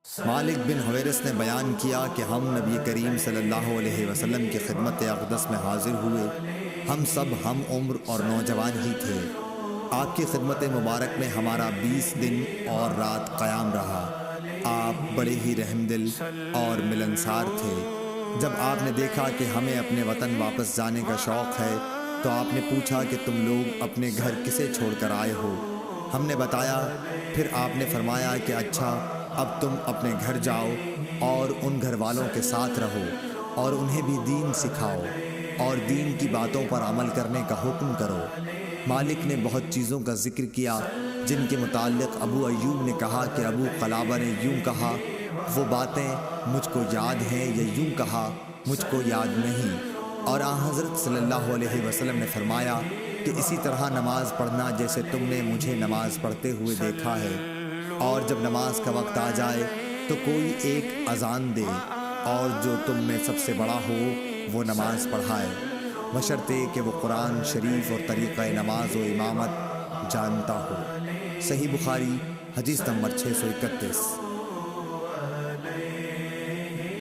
مالک بن Huwayrith نے بیان کیا کہ ہم نبی کریم صلی اللہ علیہ وسلم کی خدمت اقدس میں حاضر ہوئے۔ ہم سب ہم عمر اور نوجوان ہی تھے۔ آپ کی خدمت مبارک میں ہمارا 20 دن اور رات قیام رہا۔ آپ بڑے ہی رحم دل اور ملنسار تھے۔ جب آپ نے دیکھا کہ ہمیں اپنے وطن واپس جانے کا شوق ہے تو آپ نے پوچھا کہ تم لوگ اپنے گھر کسے چھوڑ کر آئے ہو؟ ہم نے بتایا۔ پھر آپ نے فرمایا کہ اچھا، اب تم اپنے گھر جاؤ اور ان گھر والوں کے ساتھ رہو اور انہیں بھی دین سکھاؤ اور دین کی باتوں پر عمل کرنے کا حکم کرو۔ مالک نے بہت چیزوں کا ذکر کیا جن کے متعلق ابو ایوب نے کہا کہ ابو قلابہ نے یوں کہا، وہ باتیں مجھ کو یاد ہیں، یا یوں کہا مجھ کو یاد نہیں۔ اور آن حضرت صلی اللہ علیہ وسلم نے فرمایا کہ اسی طرح نماز پڑھنا جیسے تم نے مجھے نماز پڑھتے ہوئے دیکھا ہے، اور جب نماز کا وقت آ جائے تو کوئی ایک اذان دے اور جو تم میں سب سے بڑا ہو وہ نماز پڑھائے، بشرطے کہ وہ قرآن شریف اور طریقہ نماز و امامت جانتا ہو۔ صحیح بخاری حدیث نمبر 631۔